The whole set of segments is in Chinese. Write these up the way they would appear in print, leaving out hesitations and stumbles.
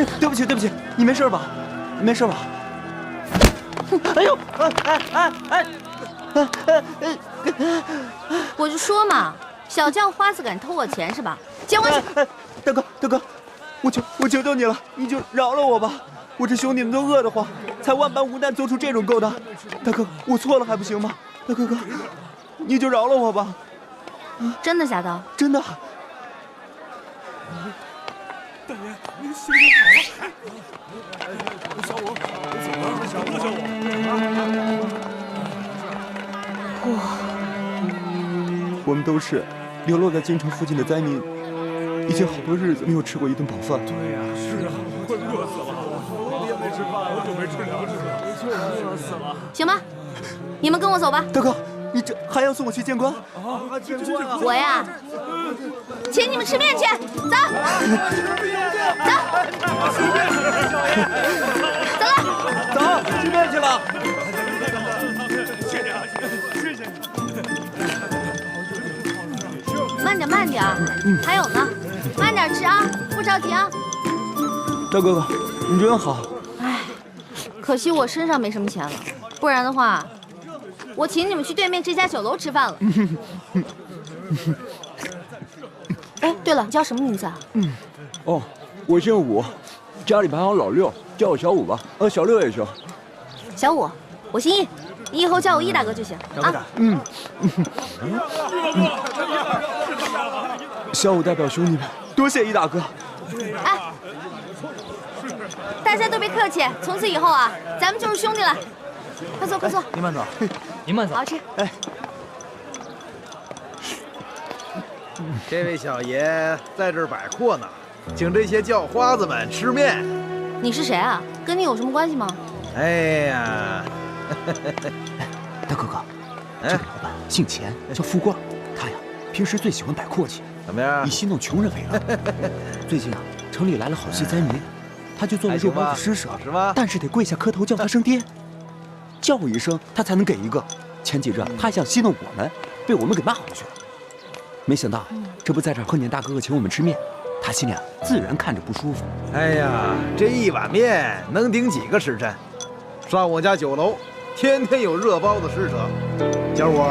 哎，对不起，对不起，你没事吧？没事吧？哎呦，我就说嘛，小叫花子敢偷我钱是吧？接过去。大哥，我求求你了，你就饶了我吧！我这兄弟们都饿得慌，才万般无奈做出这种勾当。大哥，我错了还不行吗？大哥，你就饶了我吧！真的假的？真的。大爷，您兄弟好了！小五，怎么了？小五。我们都是流落在京城附近的灾民，已经好多日子没有吃过一顿饱饭。对呀，是啊，快饿死了！我也没吃饭，好久没吃粮食了，就饿死了。行吧，你们跟我走吧。大哥，你这还要送我去见官？啊，见官啊！我呀，请你们吃面去，走，走，走，吃面去吧。谢谢。慢点，还有呢，慢点吃啊，不着急啊。大哥哥，你真好。哎，可惜我身上没什么钱了，不然的话，我请你们去对面这家酒楼吃饭了。哎，对了，你叫什么名字啊？哦，我姓武，家里排行老六，叫我小武吧。小六也行。小武，我姓易，你以后叫我易大哥就行啊。小武代表兄弟们，多谢易大哥。哎，大家都别客气，从此以后啊，咱们就是兄弟了。快坐，快坐。您慢走，您慢走。好好吃。哎，这位小爷在这儿摆阔呢，请这些叫花子们吃面。你是谁啊？跟你有什么关系吗？哎呀，大哥哥，这个老板姓钱，叫富贵，他呀平时最喜欢摆阔气，怎么样以？戏弄穷人为乐。最近啊，城里来了好些灾民，他就做了肉包子施舍，好吃吗？但是得跪下磕头叫他声爹，叫我一声他才能给一个。前几日他还想戏弄我们，被我们给骂回去了。没想到这不在这儿碰见大哥哥请我们吃面，他心里啊自然看着不舒服。哎呀，这一碗面能顶几个时辰？上我家酒楼，天天有热包子施舍。小五，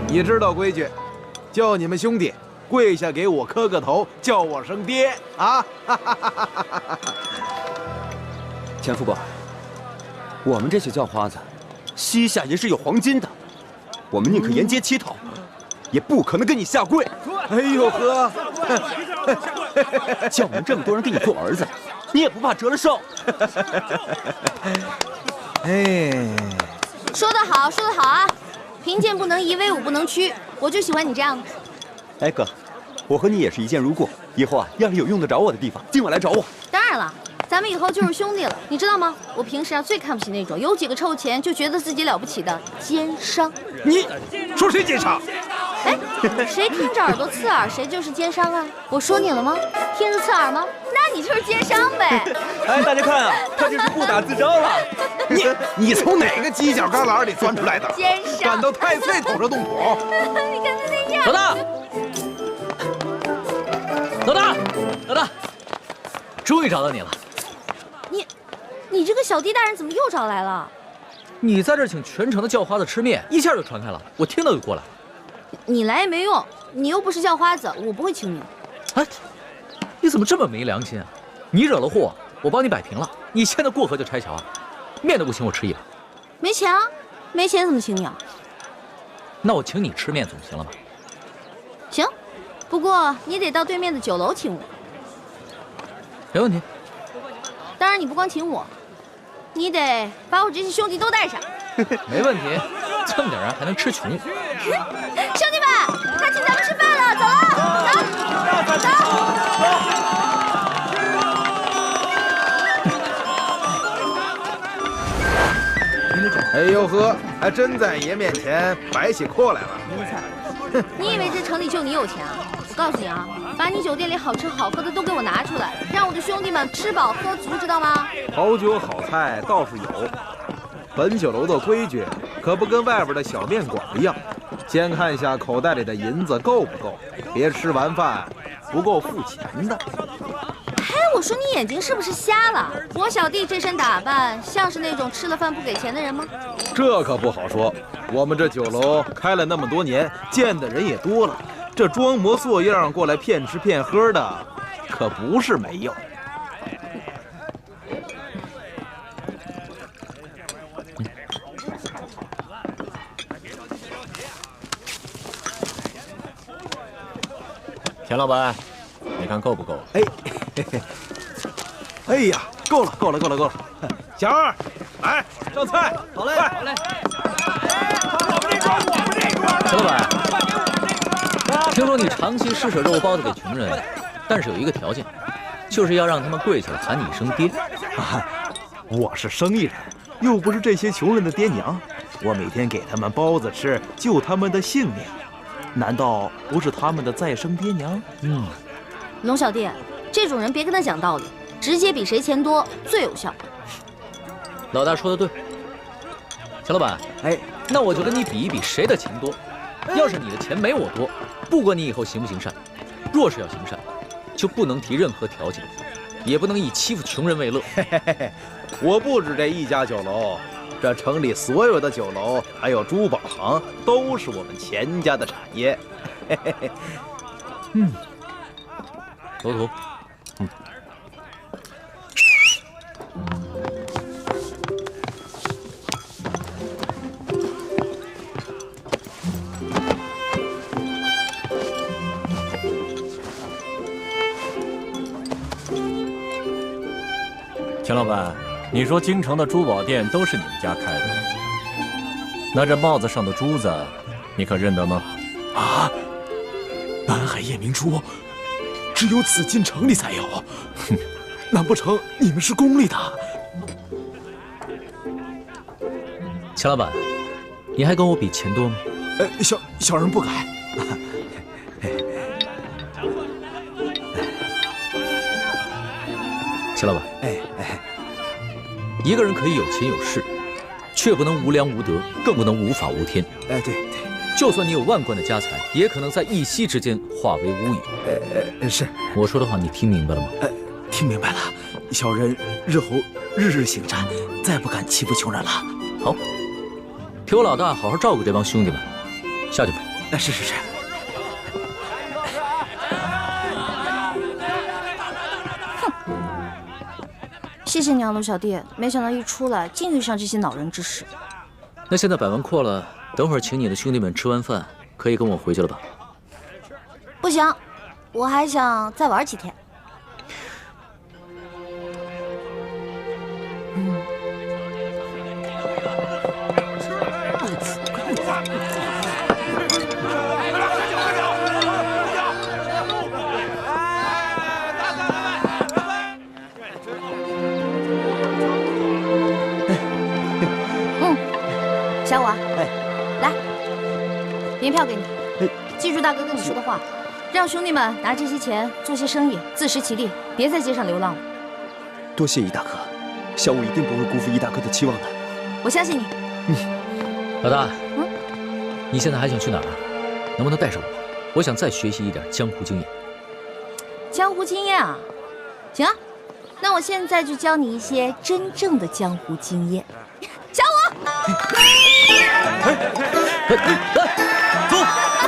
你知道规矩，叫你们兄弟跪下给我磕个头，叫我声爹啊！钱副官，我们这些叫花子，膝下也是有黄金的，我们宁可沿街乞讨，也不可能跟你下跪。哎呦呵，叫我们这么多人给你做儿子，你也不怕折了寿？哎，说得好，说得好啊！贫贱不能移，威武不能屈，我就喜欢你这样的。哎哥，我和你也是一见如故，以后啊，要是有用得着我的地方，尽管来找我。当然了，咱们以后就是兄弟了，你知道吗？我平时啊最看不起那种有几个臭钱就觉得自己了不起的奸商。你说谁奸商？哎，谁听着耳朵刺耳，谁就是奸商啊！我说你了吗？听着刺耳吗？那你就是奸商呗！哎，大家看啊，他这是不打自招了。你从哪个犄角旮旯里钻出来的？奸商！敢到太岁头上动土？你看他那样。老大，老大，终于找到你了。你这个小弟大人怎么又找来了？你在这儿请全城的叫花子吃面，一下就传开了，我听到就过来。你来也没用，你又不是叫花子，我不会请你。哎，你怎么这么没良心啊？你惹了祸，我帮你摆平了，你现在过河就拆桥啊？面都不请我吃一碗。没钱啊？没钱怎么请你啊？那我请你吃面总行了吧？行，不过你得到对面的酒楼请我。没问题。当然你不光请我，你得把我这些兄弟都带上。没问题，这么点人还能吃穷？兄弟们，他请咱们吃饭了，走了，走。哎呦呵，还真在爷面前摆起阔来了。你以为这城里就你有钱啊？我告诉你啊，把你酒店里好吃好喝的都给我拿出来，让我的兄弟们吃饱喝足，知道吗？好酒好菜倒是有，本酒楼的规矩可不跟外边的小面馆一样，先看一下口袋里的银子够不够，别吃完饭不够付钱的。还我说你眼睛是不是瞎了？我小弟这身打扮像是那种吃了饭不给钱的人吗？这可不好说。我们这酒楼开了那么多年，见的人也多了，这装模作样过来骗吃骗喝的，可不是没有。田老板，你看够不够？哎呀，够了，够了，够了，够了！小二，来上菜。好嘞，好嘞。陈老板，听说你长期施舍肉包子给穷人，但是有一个条件，就是要让他们跪下来喊你一声爹。我是生意人，又不是这些穷人的爹娘，我每天给他们包子吃，救他们的性命，难道不是他们的再生爹娘？龙小弟，这种人别跟他讲道理，直接比谁钱多最有效。老大说的对。小老板，那我就跟你比一比谁的钱多。要是你的钱没我多，不管你以后行不行善，若是要行善，就不能提任何条件，也不能以欺负穷人为乐。我不止这一家酒楼，这城里所有的酒楼还有珠宝行都是我们钱家的产业。头头，田老板，你说京城的珠宝店都是你们家开的，那这帽子上的珠子，你可认得吗？啊，南海夜明珠，只有紫禁城里才有。难不成你们是宫里的？钱老板，你还跟我比钱多吗？小人不敢。钱老板，一个人可以有钱有势，却不能无良无德，更不能无法无天。对，就算你有万贯的家财，也可能在一夕之间化为乌有。是。我说的话你听明白了吗？听明白了。小人日后日日行善，再不敢欺负穷人了。好，替我老大好好照顾这帮兄弟们，下去吧。是。谢谢你啊，龙小弟，没想到一出来竟遇上这些恼人之事。那现在摆完阔了，等会儿请你的兄弟们吃完饭，可以跟我回去了吧？不行，我还想再玩几天。小五，来，银票给你，记住大哥跟你说的话，让兄弟们拿这些钱做些生意，自食其力，别在街上流浪了。多谢易大哥，小五一定不会辜负易大哥的期望的。我相信你。老大，你现在还想去哪儿？能不能带上我？我想再学习一点江湖经验。江湖经验啊，行啊，那我现在就教你一些真正的江湖经验。小五，走，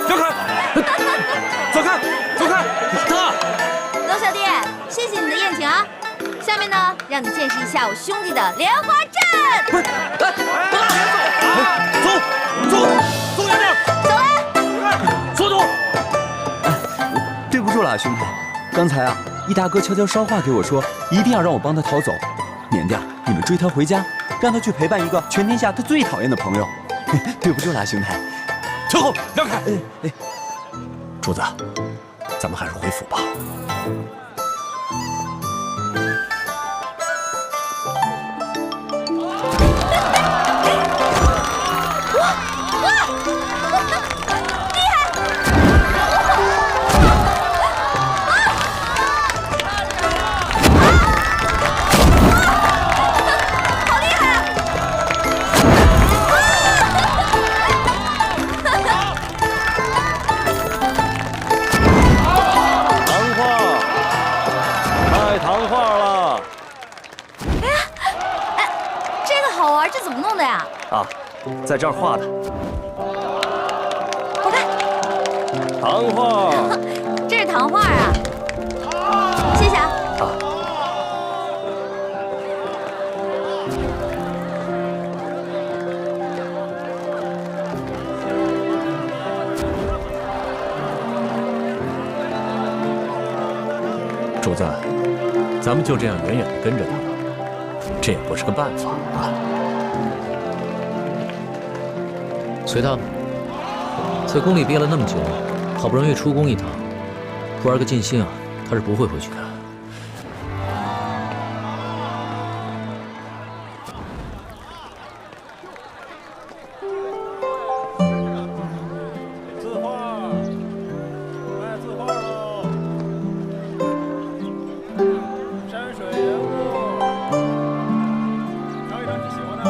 让开，走开，走开！大龙小弟，谢谢你的宴请啊。下面呢，让你见识一下我兄弟的莲花阵。走远点，走了。速度！对不住了，兄弟，刚才啊，易大哥悄悄捎话给我说，一定要让我帮他逃走，免得你们追他回家，让他去陪伴一个全天下他最讨厌的朋友。对不住了，兄弟。退后，让开！主子，咱们还是回府吧。谈话开糖画了。这个好玩，这怎么弄的呀？啊，在这儿画的。我看，糖画。这是糖画啊。谢谢啊。主子，咱们就这样远远地跟着他，这也不是个办法啊。随他吧，在宫里憋了那么久，好不容易出宫一趟，不玩个尽兴啊，他是不会回去的。字画，卖字画喽！山水人物，挑一张你喜欢的。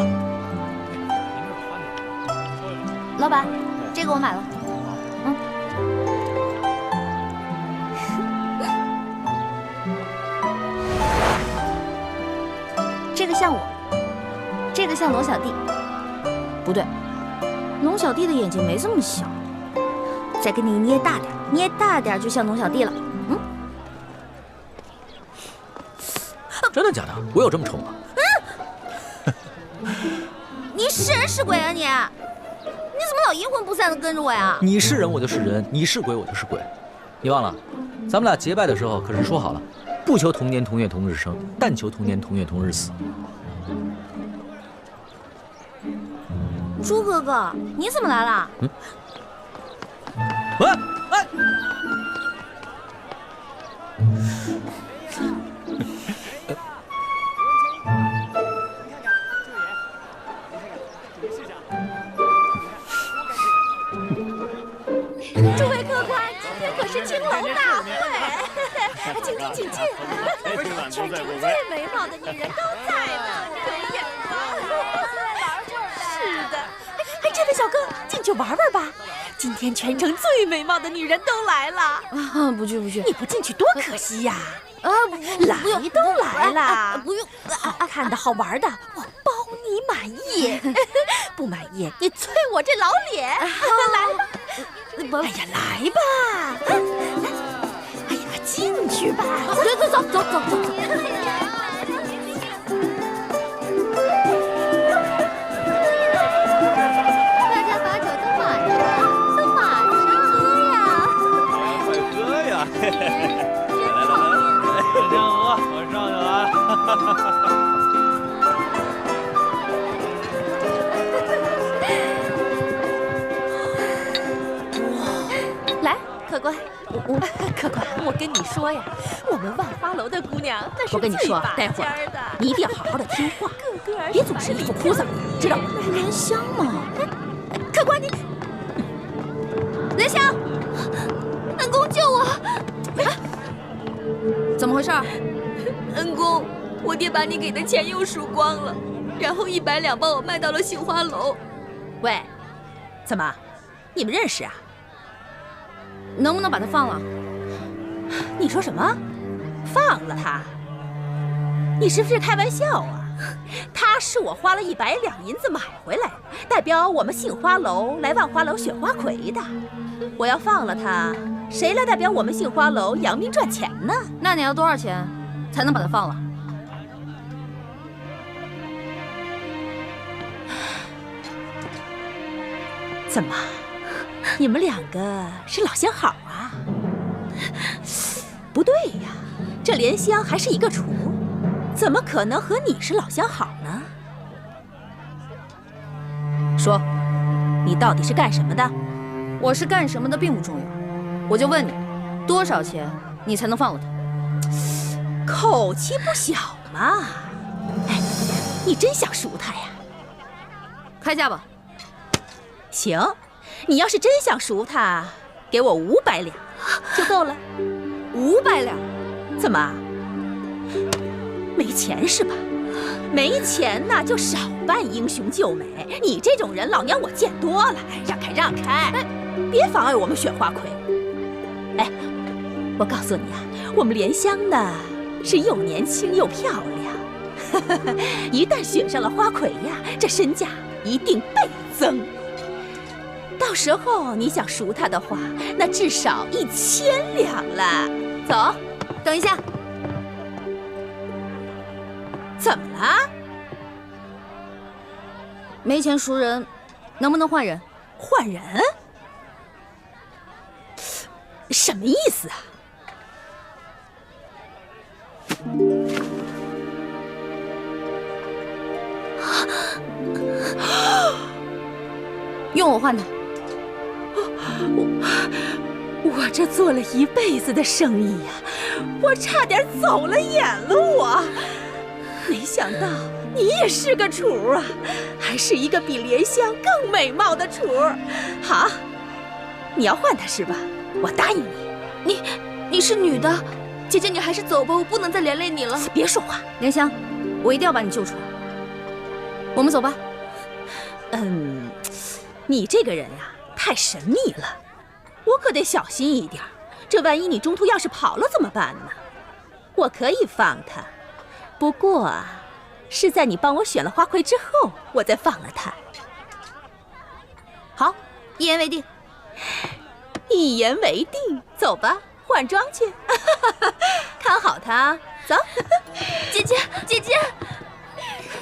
老板，这个我买了。这个像我，这个像龙小弟。不对，龙小弟的眼睛没这么小。再给你捏大点，捏大点就像龙小弟了。真的假的？我有这么丑吗？你是人是鬼啊你？你怎么老阴魂不散的跟着我呀？你是人我就是人，你是鬼我就是鬼。你忘了，咱们俩结拜的时候可是说好了，不求同年同月同日生，但求同年同月同日死。猪哥哥，你怎么来了？哎！诸位客官，今天可是青楼大会，请进，请进。全城最美貌的女人都在呢，有眼吗？是的。哎，这位小哥，进去玩玩吧。今天全城最美貌的女人都来了。啊，不去不去，你不进去多可惜呀！来都来了，不用。看到好玩的，我包你满意。不满意，你啐我这老脸。来吧。哎呀，来吧！哎呀，进去吧！走。大家把酒都满上喝呀！快喝呀！来，这样喝，我上去了。客官，客官，我跟你说呀，我们万花楼的姑娘那是我跟你说，待会儿你一定要好好的听话，别总是一副哭丧，知道吗？莲香嘛，客官你，莲香，恩公救我！怎么回事？恩公，我爹把你给的钱又输光了，然后100两帮我卖到了杏花楼。喂，怎么，你们认识啊？能不能把他放了？你说什么？放了他？你是不是开玩笑啊？他是我花了100两银子买回来，代表我们杏花楼来万花楼选花魁的。我要放了他，谁来代表我们杏花楼扬名赚钱呢？那你要多少钱才能把他放了？怎么？你们两个是老相好啊？不对呀，这莲香还是一个厨，怎么可能和你是老相好呢？说，你到底是干什么的？我是干什么的并不重要，我就问你，多少钱你才能放了他？口气不小嘛！哎，你真想赎他呀？开价吧。行。你要是真想赎他，给我500两就够了。500两？怎么？没钱是吧？没钱那就少扮英雄救美。你这种人，老娘我见多了。让开，让开！哎，别妨碍我们选花魁。哎，我告诉你啊，我们莲香呢，是又年轻又漂亮，一旦选上了花魁呀，这身价一定倍增。到时候你想赎她的话，那至少1000两了。走，等一下，怎么了？没钱赎人，能不能换人？换人？什么意思啊？用我换他。我这做了一辈子的生意呀，我差点走了眼了我。没想到你也是个厨啊，还是一个比莲香更美貌的厨。好，你要换她是吧？我答应你。你是女的，姐姐你还是走吧，我不能再连累你了。别说话，莲香，我一定要把你救出来。我们走吧。你这个人呀，太神秘了，我可得小心一点。这万一你中途要是跑了怎么办呢？我可以放他，不过啊，是在你帮我选了花魁之后，我再放了他。好，一言为定。一言为定，走吧，换装去。看好他，走。姐姐，姐姐，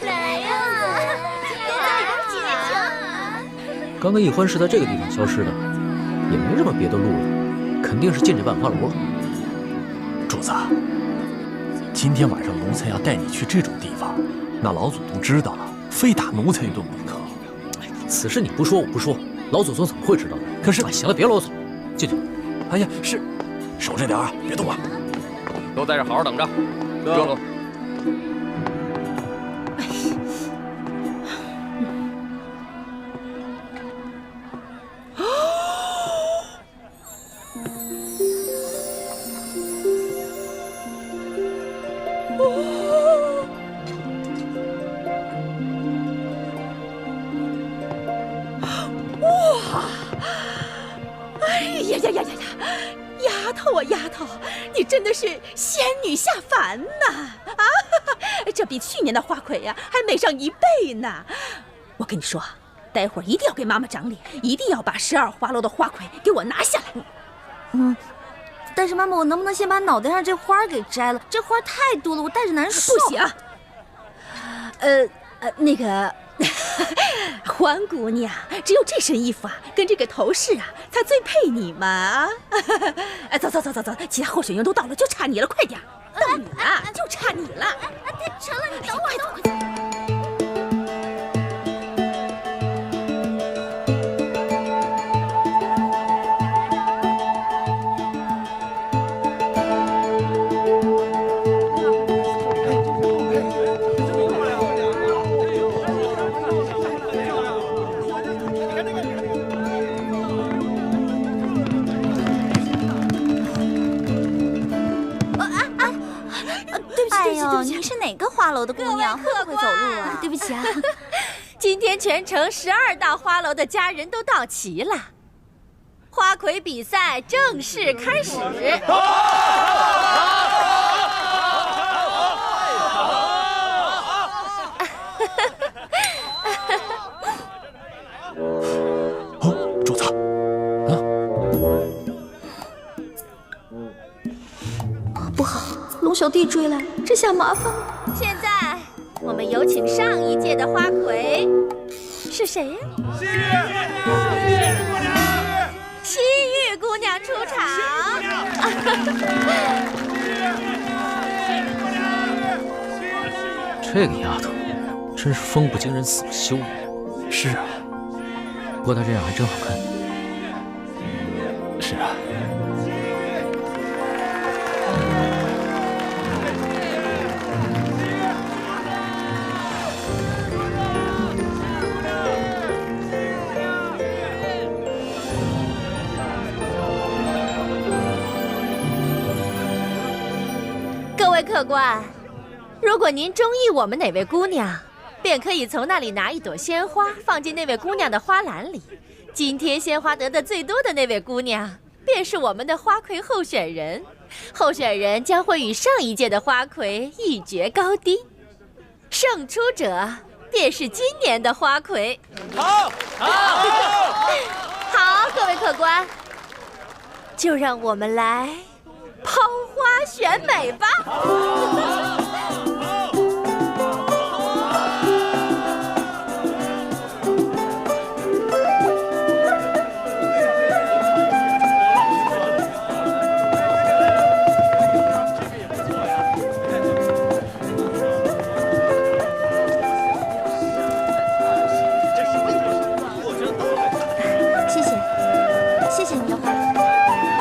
来呀！刚刚易欢是在这个地方消失的，也没什么别的路了，肯定是进这万花楼了。主子，今天晚上奴才要带你去这种地方，那老祖宗知道了，非打奴才一顿不可。此事你不说我不说，老祖宗怎么会知道呢？可是，行了，别啰嗦，进去。哎呀，是，守着点啊，别动啊！都在这好好等着。热了。丫头，你真的是仙女下凡呐！啊，这比去年的花魁呀还美上1倍呢！我跟你说，待会儿一定要给妈妈长脸，一定要把12花楼的花魁给我拿下来。但是妈妈，我能不能先把脑袋上这花给摘了？这花太多了，我戴着难受。不行。那个。欢姑娘，只有这身衣服啊，跟这个头饰啊，才最配你嘛！走，其他候选人都到了，就差你了，快点！到你了，就差你了！成了，你等会儿，快走！您是哪个花楼的姑娘？会不会走路啊？对不起啊。今天全城12大花楼的家人都到齐了，花魁比赛正式开始。哦，主子，不好，龙小弟追来，这下麻烦了。现在我们有请上一届的花魁，是谁呀？西域姑娘出场。这个丫头，真是风不惊人死不休。是啊，不过她这样还真好看。是啊。各位客官，如果您中意我们哪位姑娘，便可以从那里拿一朵鲜花放进那位姑娘的花篮里。今天鲜花得的最多的那位姑娘，便是我们的花魁候选人。候选人将会与上一届的花魁一决高低，胜出者便是今年的花魁。好，好，各位客官，就让我们来抛花选美吧。谢谢你的花，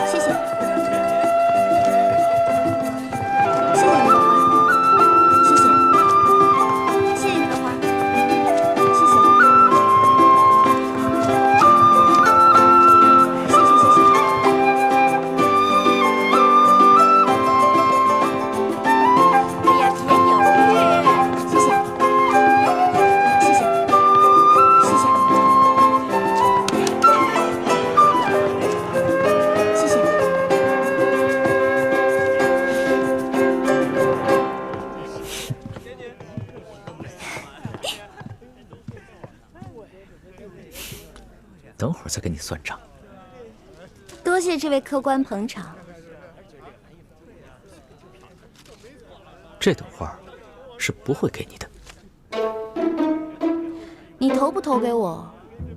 谢谢，谢谢你的花，谢谢，谢谢你的花，谢谢，谢谢。哎呀，甜有玉，谢谢，谢谢，谢谢。等会儿再跟你算账。多谢这位客官捧场。这朵花是不会给你的。你投不投给我，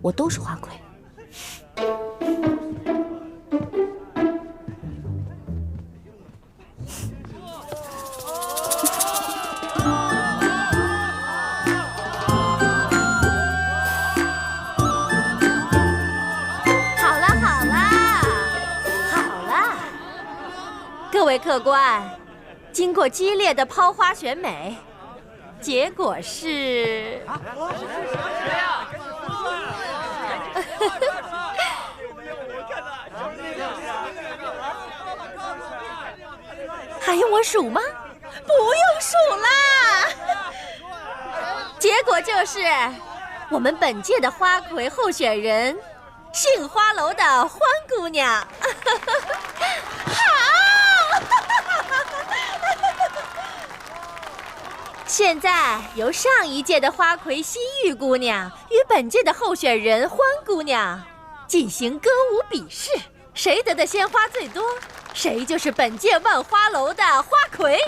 我都是花魁。各位客官，经过激烈的抛花选美，结果是……还用我数吗？不用数啦！结果就是我们本届的花魁候选人，杏花楼的欢姑娘。现在由上一届的花魁西域姑娘与本届的候选人欢姑娘进行歌舞比试，谁得的鲜花最多，谁就是本届万花楼的花魁。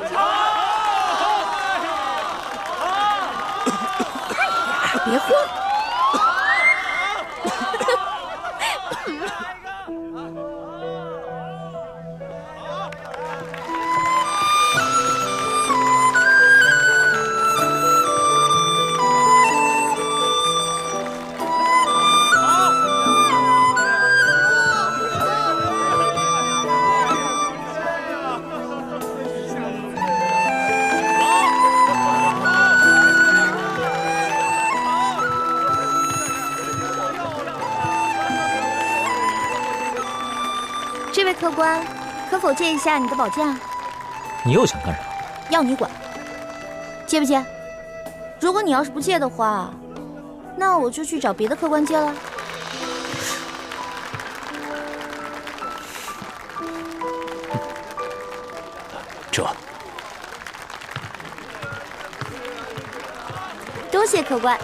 别慌。这位客官，可否借一下你的宝剑？你又想干什么？要你管，借不借？如果你要是不借的话，那我就去找别的客官借了。这，多谢客官。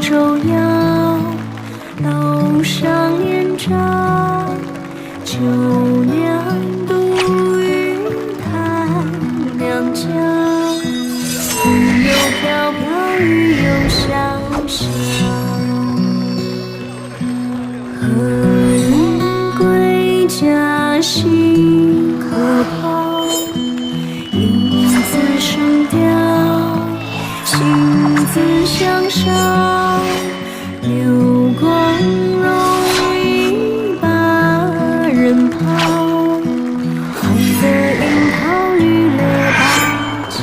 周摇，楼上帘帐，九娘独语叹娘家。风又飘飘，雨又潇潇，何人归家新可抛？影子声调，情字相烧。流光容易把人抛，红的樱桃绿了芭蕉。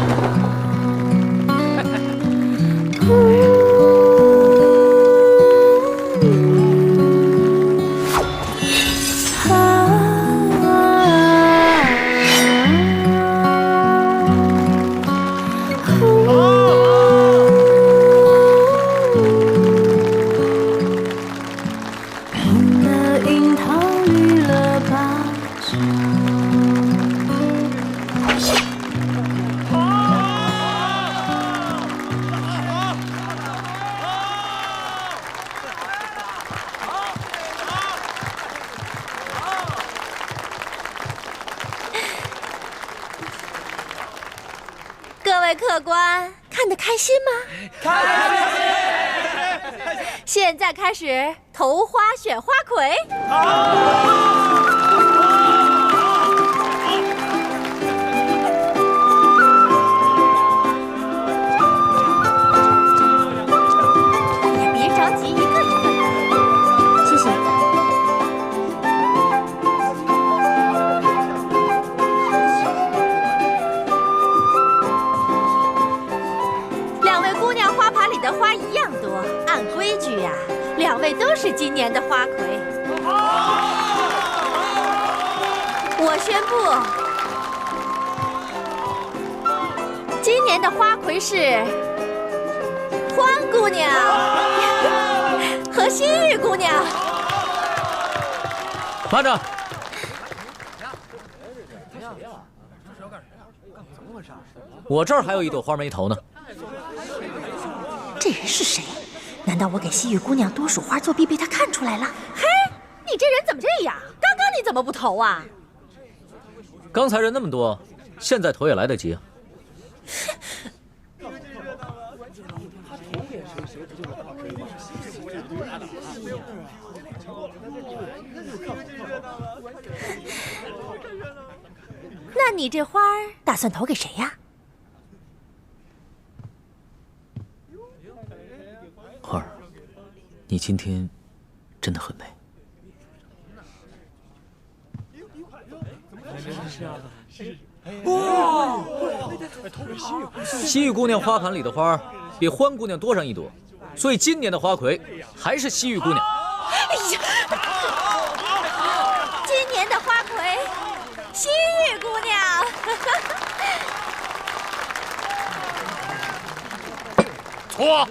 客官，看得开心吗？开心！现在开始投花选花魁。别着急，一个一个来。谢谢。两位姑娘花盘里的花一样多，按规矩呀，两位都是今年的花魁。我宣布，今年的花魁是欢姑娘和西域姑娘。慢着！我这儿还有一朵花没投呢。这人是谁？难道我给西域姑娘多数花作弊被他看出来了？嘿，你这人怎么这样？刚刚你怎么不投啊？刚才人那么多，现在投也来得及啊。那你这花儿打算投给谁呀？花儿，你今天真的很美。哇！西域姑娘花盘里的花比欢姑娘多上一朵，所以今年的花魁还是西域姑娘。哎呀！今年的花魁，西域姑娘。错，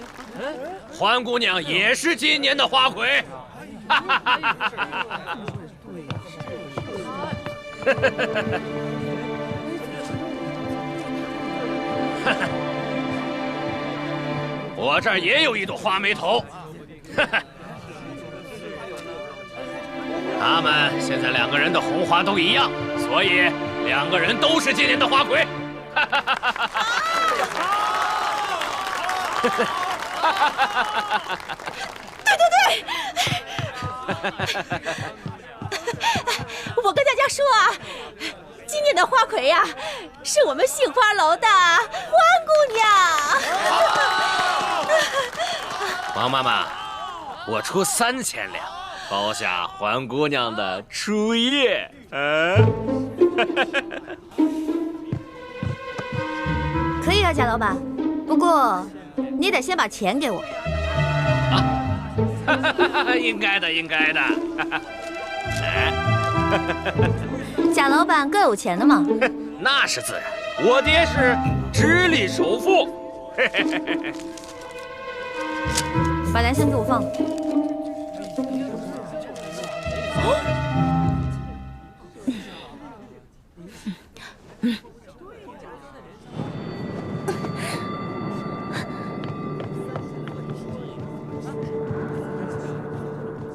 欢姑娘也是今年的花魁。我这儿也有一朵花没投，他们现在两个人的红花都一样，所以两个人都是今年的花魁。对对对，我跟大家说啊，今年的花魁呀，是我们杏花楼的欢姑娘。王妈妈，我出3000两，包下欢姑娘的初夜。可以啊，贾老板，不过你得先把钱给我。应该的，应该的。贾老板更有钱的嘛。那是自然，我爹是直隶首富。把蓝香给我放了。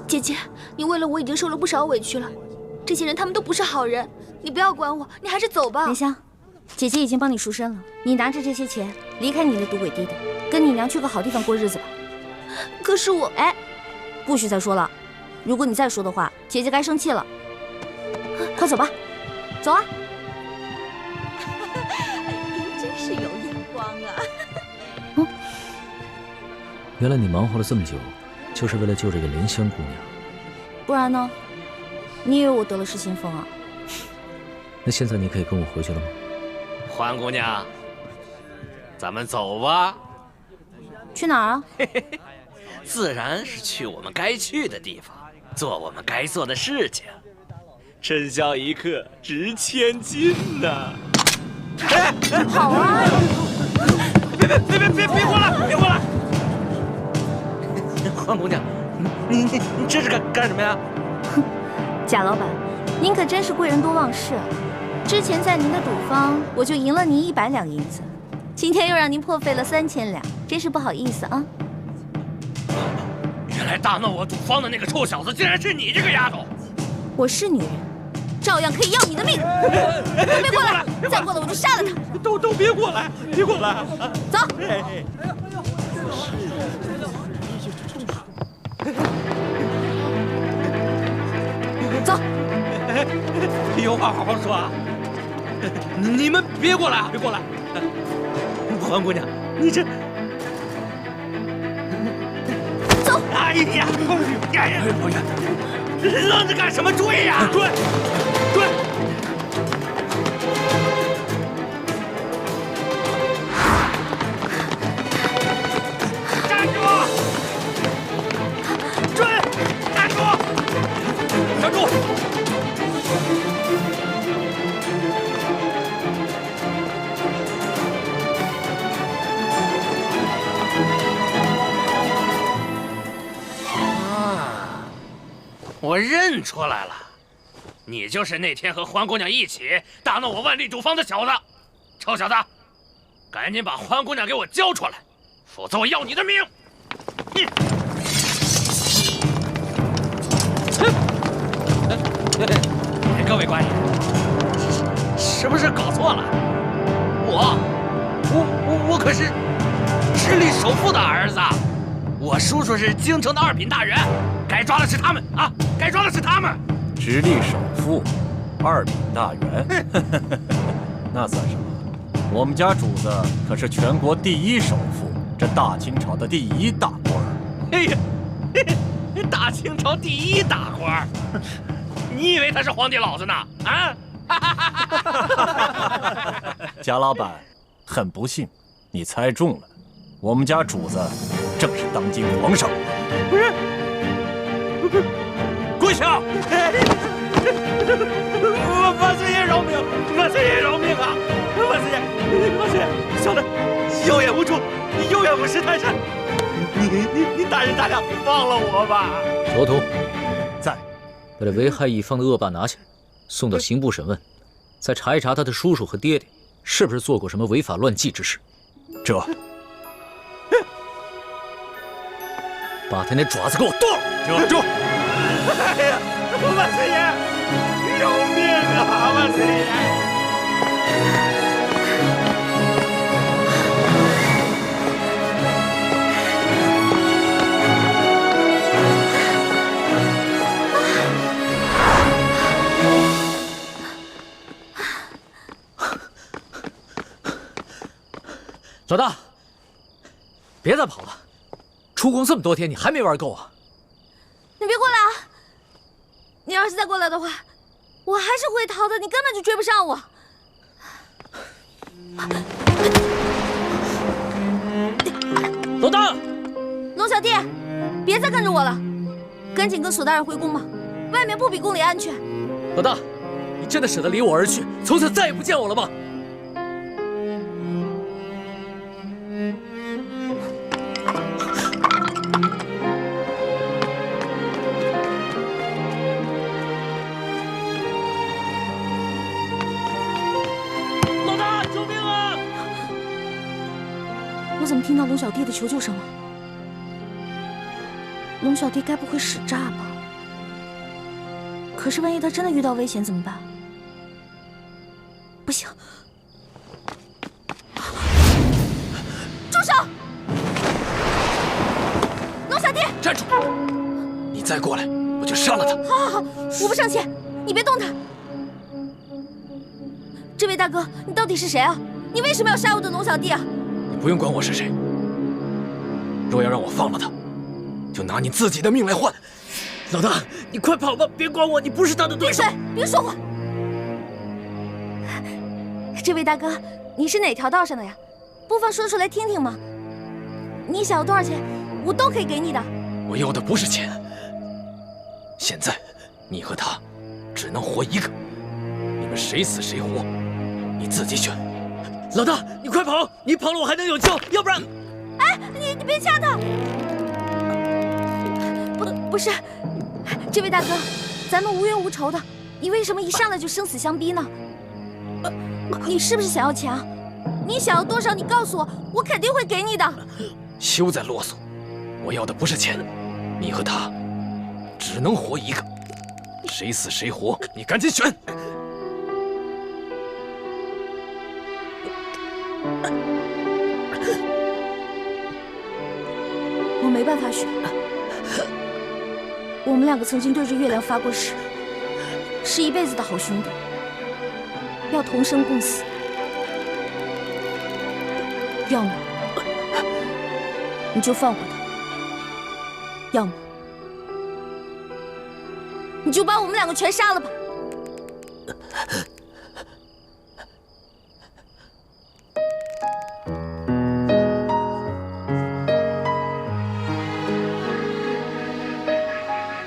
姐姐，你为了我已经受了不少委屈了。这些人他们都不是好人，你不要管我，你还是走吧。莲香，姐姐已经帮你赎身了，你拿着这些钱离开你的赌鬼弟弟，跟你娘去个好地方过日子吧。可是我……哎，不许再说了，如果你再说的话，姐姐该生气了。快走吧，走啊！您真是有眼光啊！原来你忙活了这么久，就是为了救这个莲香姑娘。不然呢？你以为我得了失心疯啊？那现在你可以跟我回去了吗？欢姑娘，咱们走吧。去哪儿啊？自然是去我们该去的地方，做我们该做的事情。春宵一刻值千金呐！好啊！别过来！别过来！欢姑娘，你这是干什么呀？贾老板，您可真是贵人多忘事啊！之前在您的赌坊，我就赢了您100两银子，今天又让您破费了3000两，真是不好意思啊！原来大闹我赌坊的那个臭小子，竟然是你这个丫头！我是女人，照样可以要你的命。都别过来！再过来我就杀了他！都别过来，别过来！走。走。有话好好说啊！你们别过来啊！别过来！黄姑娘，你这……走！哎呀，老远，愣着干什么？追呀！追！站住！追！站住！站住！我认出来了，你就是那天和欢姑娘一起打闹我万历主坊的小子。臭小子，赶紧把欢姑娘给我交出来，否则我要你的命！各位官爷，是不是搞错了？我可是直隶首富的儿子，我叔叔是京城的二品大员，该抓的是他们啊！该抓的是他们。直隶首富，二品大员，那算什么？我们家主子可是全国第一首富，这大清朝的第一大官儿。哎呀，大清朝第一大官儿，你以为他是皇帝老子呢？啊！贾老板，很不幸，你猜中了，我们家主子正是当今皇上。不是，跪下！万岁爷饶命！万岁爷饶命啊！万岁爷，小的有眼无珠，有眼不识泰山。你大人大量，放了我吧！囚徒在，把这危害一方的恶霸拿起来，送到刑部审问，再查一查他的叔叔和爹爹是不是做过什么违法乱纪之事。这，把他那爪子给我剁了！住！哎呀，万岁爷，饶命啊！万岁爷！老大，别再跑了！出宫这么多天，你还没玩够啊？你别过来啊！你要是再过来的话，我还是会逃的，你根本就追不上我。老大，龙小弟，别再跟着我了，赶紧跟索大人回宫吧，外面不比宫里安全。老大，你真的舍得离我而去，从此再也不见我了吗？我怎么听到龙小弟的求救声了？龙小弟该不会使诈吧？可是万一他真的遇到危险怎么办？不行！住手！龙小弟，站住！你再过来，我就杀了他！好，我不上前，你别动他。这位大哥，你到底是谁啊？你为什么要杀我的龙小弟啊？你不用管我是谁。若要让我放了他，就拿你自己的命来换。老大，你快跑吧，别管我，你不是他的对手。闭嘴，别说话。这位大哥，你是哪条道上的呀？不妨说出来听听嘛。你想要多少钱，我都可以给你的。我要的不是钱。现在，你和他只能活一个，你们谁死谁活，你自己选。老大，你快跑！你跑了我还能有救，要不然……哎，你别掐他！不是，这位大哥，咱们无冤无仇的，你为什么一上来就生死相逼呢？你是不是想要钱啊？你想要多少，你告诉我，我肯定会给你的。休再啰嗦，我要的不是钱，你和他只能活一个。谁死谁活，你赶紧选。我没办法选。我们两个曾经对着月亮发过誓，是一辈子的好兄弟，要同生共死。要么你就放过他，要么你就把我们两个全杀了吧。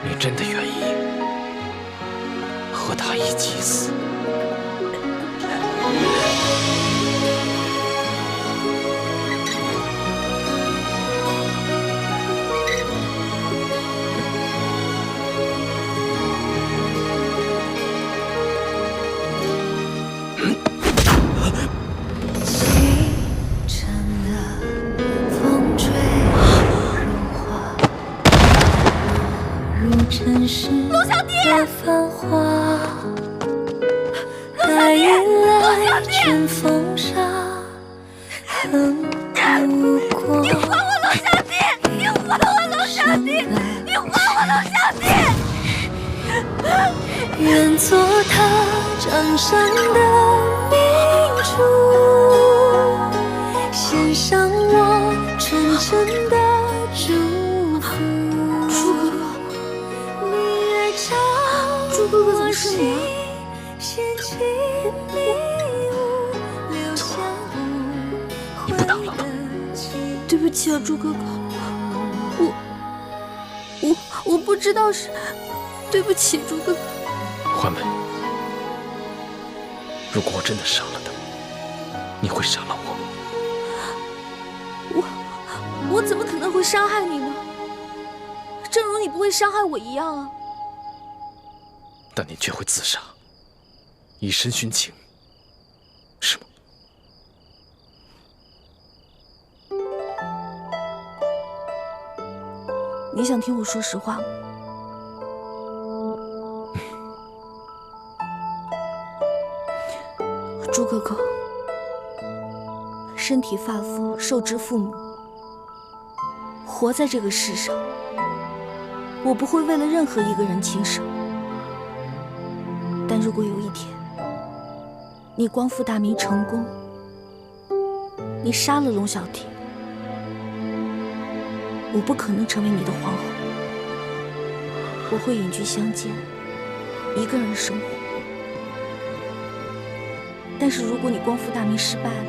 你真的愿意和他一起死？城市的繁华，带来阵风沙，恨不过。你还我龙小弟！你还我龙小弟！你还我龙小弟！愿做他掌上的明珠，献上我纯真的祝福。朱哥哥怎么是你啊？你不打了吗？对不起啊，朱哥哥，我不知道是，对不起，朱哥哥。欢梅，如果我真的杀了他，你会杀了我吗？我怎么可能会伤害你呢？正如你不会伤害我一样啊。但你却会自杀，以身殉情，是吗？你想听我说实话吗？朱哥哥，身体发肤受之父母，活在这个世上，我不会为了任何一个人轻生。但如果有一天，你光复大明成功，你杀了龙小弟，我不可能成为你的皇后，我会隐居乡间，一个人生活。但是如果你光复大明失败了，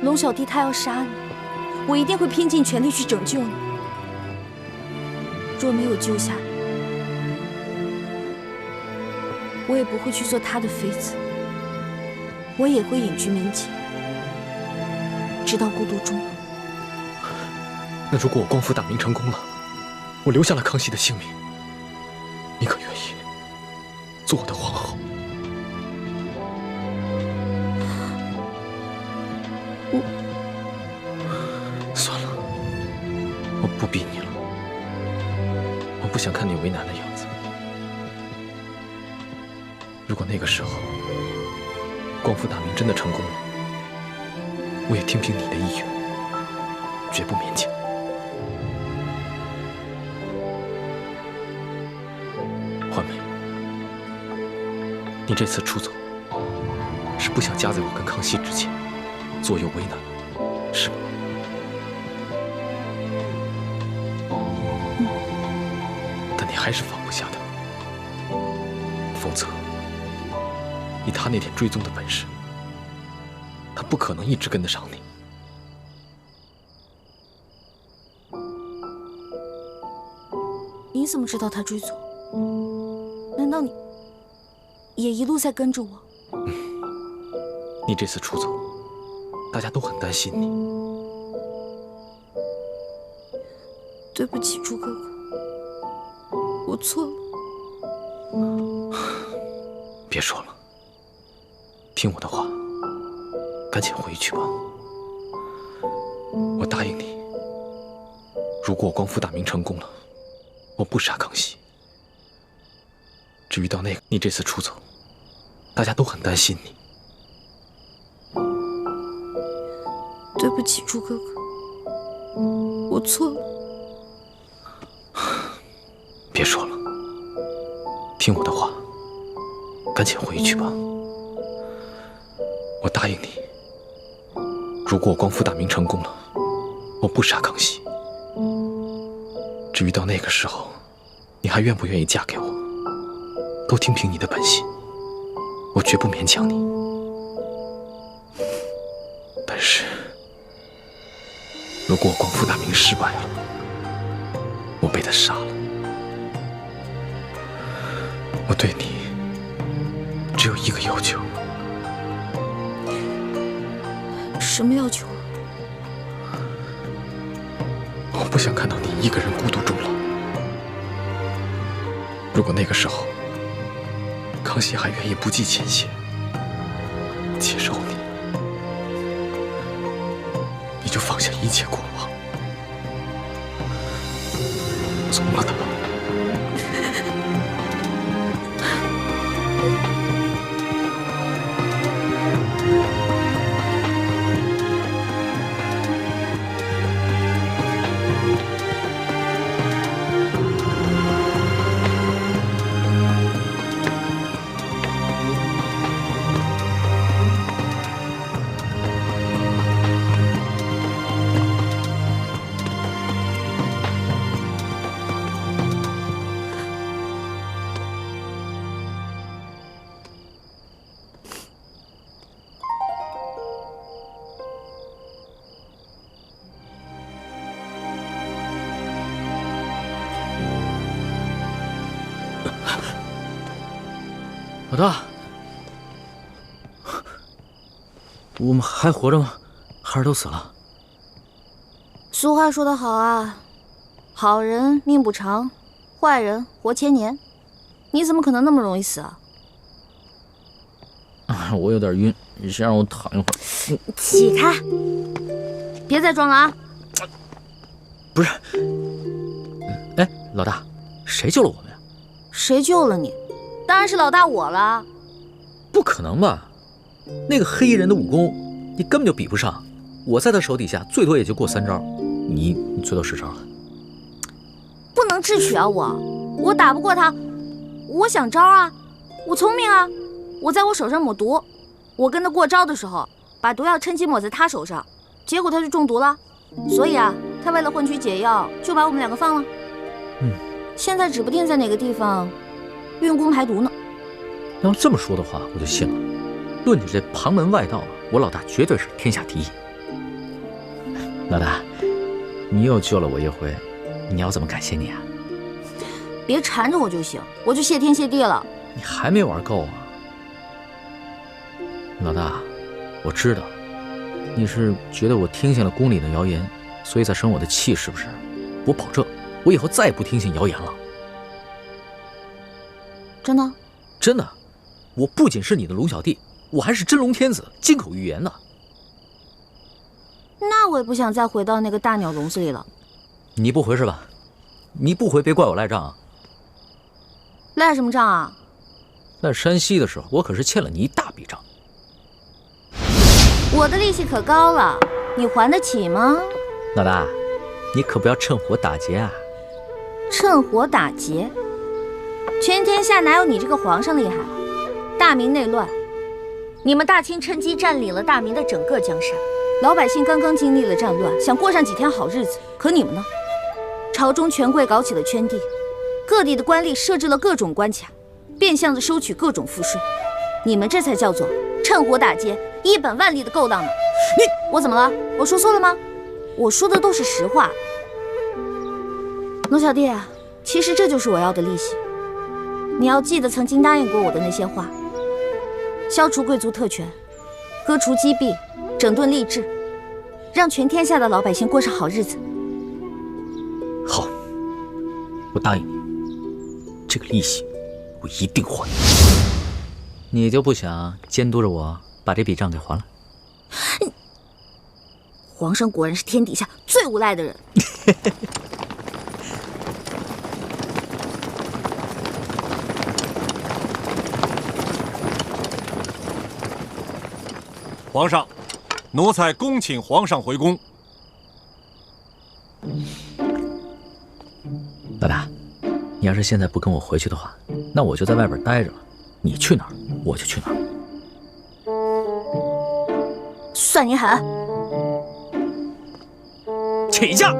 龙小弟他要杀你，我一定会拼尽全力去拯救你。若没有救下你，我也不会去做他的妃子，我也会隐居民间，直到孤独终老。那如果我光复大明成功了，我留下了康熙的性命，你可愿意做我的皇后？算了，我不逼你了，我不想看你为难的样子。如果那个时候光复大明真的成功了，我也听凭你的意愿，绝不勉强。欢梅，你这次出走是不想夹在我跟康熙之间，左右为难，是吗？但你还是放不下他，否则以他那点追踪的本事，他不可能一直跟得上你。你怎么知道他追踪？难道你也一路在跟着我？你这次出走，大家都很担心你。对不起，朱哥哥，我错了。别说了，听我的话，赶紧回去吧。我答应你，如果我光复大明成功了，我不杀康熙，至于到那个，你这次出走，大家都很担心你。对不起，朱哥哥，我错了。别说了，听我的话，赶紧回去吧。我答应你，如果我光复大明成功了，我不杀康熙。至于到那个时候，你还愿不愿意嫁给我，都听凭你的本心，我绝不勉强你。但是，如果我光复大明失败了，我被他杀了，我对你只有一个要求。什么要求？我不想看到你一个人孤独终老。如果那个时候，康熙还愿意不计前嫌接受你，你就放下一切过往，从了他。老大，我们还活着吗？还是都死了？俗话说得好啊，好人命不长，坏人活千年。你怎么可能那么容易死啊？我有点晕，你先让我躺一会儿。起开，别再装了啊！不是，哎，老大，谁救了我们呀？谁救了你？当然是老大我了。不可能吧？那个黑衣人的武功，你根本就比不上。我在他手底下，最多也就过3招，你最多10招了。不能智取啊！我打不过他，我想招啊，我聪明啊，我在我手上抹毒，我跟他过招的时候，把毒药趁机抹在他手上，结果他就中毒了。所以啊，他为了换取解药，就把我们2个放了。现在指不定在哪个地方运功排毒呢。要这么说的话，我就信了。论你这旁门外道啊，我老大绝对是天下第一。老大，你又救了我一回，你要怎么感谢你啊？别缠着我就行，我就谢天谢地了。你还没玩够啊？老大，我知道你是觉得我听信了宫里的谣言，所以才生我的气，是不是？我保证，我以后再也不听信谣言了。真的？真的，我不仅是你的龙小弟，我还是真龙天子，金口玉言的。那我也不想再回到那个大鸟笼子里了。你不回是吧？你不回，别怪我赖账啊。赖什么账啊？在山西的时候，我可是欠了你一大笔账。我的利息可高了，你还得起吗？老大，你可不要趁火打劫啊！趁火打劫？全天下哪有你这个皇上厉害？大明内乱，你们大清趁机占领了大明的整个江山，老百姓刚刚经历了战乱，想过上几天好日子，可你们呢？朝中权贵搞起了圈地，各地的官吏设置了各种关卡，变相的收取各种赋税，你们这才叫做趁火打劫，一本万利的勾当呢！我怎么了？我说错了吗？我说的都是实话。龙小弟啊，其实这就是我要的利息。你要记得曾经答应过我的那些话：消除贵族特权，割除积弊，整顿吏治，让全天下的老百姓过上好日子。好，我答应你，这个利息我一定还。你就不想监督着我把这笔账给还了？皇上果然是天底下最无赖的人。皇上，奴才恭请皇上回宫。老大，你要是现在不跟我回去的话，那我就在外边待着了。你去哪儿，我就去哪儿。算你狠！起驾，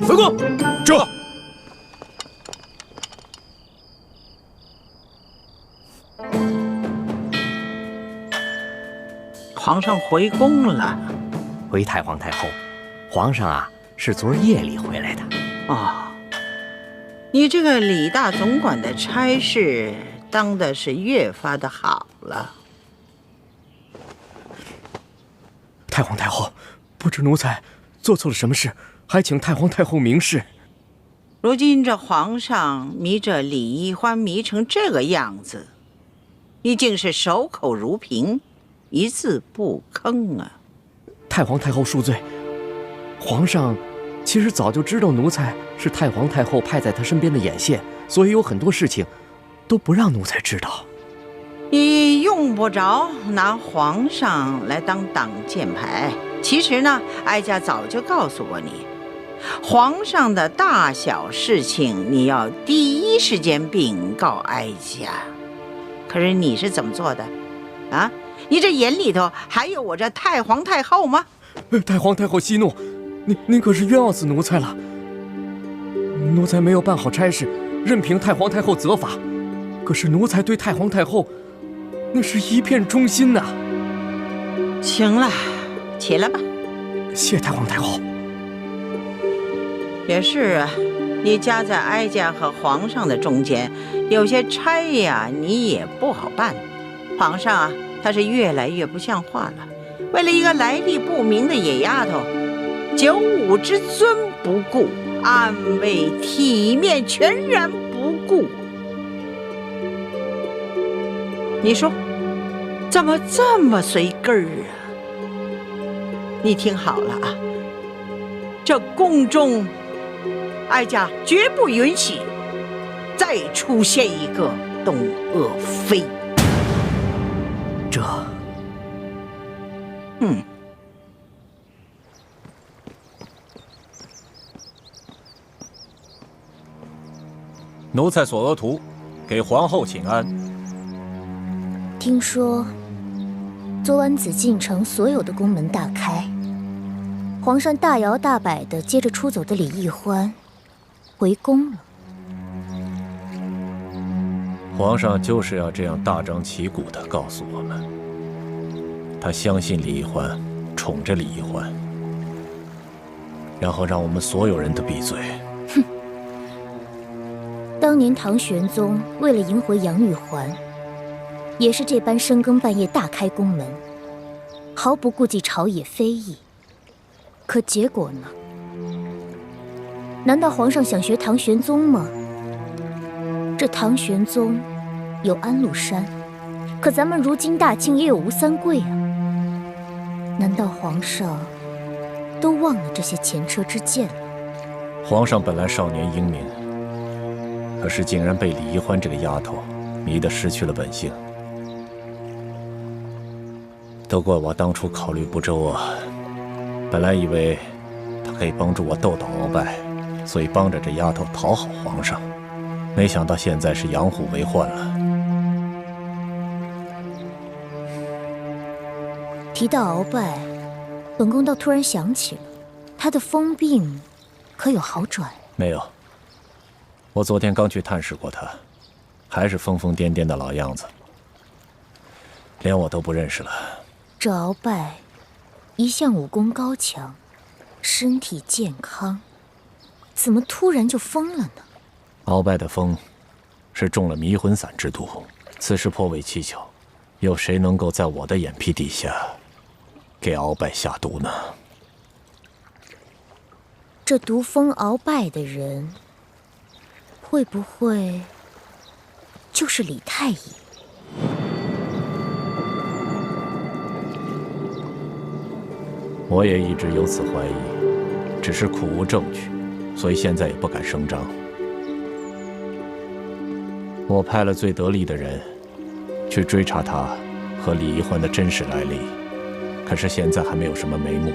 回宫。这。皇上回宫了。回太皇太后，皇上啊是昨儿夜里回来的。哦，你这个李大总管的差事当的是越发的好了。太皇太后，不知奴才做错了什么事，还请太皇太后明示。如今这皇上迷着李易欢迷成这个样子，你竟是守口如瓶，一字不吭啊！太皇太后恕罪，皇上其实早就知道奴才是太皇太后派在他身边的眼线，所以有很多事情都不让奴才知道。你用不着拿皇上来当挡箭牌。其实呢，哀家早就告诉过你，皇上的大小事情你要第一时间禀告哀家。可是你是怎么做的啊？你这眼里头还有我这太皇太后吗？太皇太后息怒，您可是冤枉死奴才了。奴才没有办好差事，任凭太皇太后责罚。可是奴才对太皇太后那是一片忠心呐。行了，起来吧。谢太皇太后。也是啊，你夹在哀家和皇上的中间，有些差呀你也不好办。皇上啊，他是越来越不像话了。为了一个来历不明的野丫头，九五之尊不顾，安危体面全然不顾。你说怎么这么随根儿啊？你听好了啊，这宫中哀家绝不允许再出现一个董鄂妃。奴才索额图，给皇后请安。听说昨晚紫禁城所有的宫门大开，皇上大摇大摆地接着出走的李易欢回宫了。皇上就是要这样大张旗鼓地告诉我们，他相信李易欢，宠着李易欢，然后让我们所有人都闭嘴。哼！当年唐玄宗为了迎回杨玉环，也是这般深更半夜大开宫门，毫不顾忌朝野非议。可结果呢？难道皇上想学唐玄宗吗？这唐玄宗有安禄山，可咱们如今大清也有吴三桂啊。难道皇上都忘了这些前车之鉴了？皇上本来少年英明，可是竟然被李易欢这个丫头迷得失去了本性。都怪我当初考虑不周啊！本来以为他可以帮助我斗倒鳌拜，所以帮着这丫头讨好皇上，没想到现在是养虎为患了。提到鳌拜，本宫倒突然想起了，他的疯病可有好转？没有，我昨天刚去探视过他，还是疯疯癫癫的老样子，连我都不认识了。这鳌拜一向武功高强，身体健康，怎么突然就疯了呢？鳌拜的疯是中了迷魂散之毒，此事颇为蹊跷，有谁能够在我的眼皮底下给鳌拜下毒呢？这毒疯鳌拜的人，会不会就是李太医？我也一直有此怀疑，只是苦无证据，所以现在也不敢声张。我派了最得力的人去追查他和李易欢的真实来历，可是现在还没有什么眉目。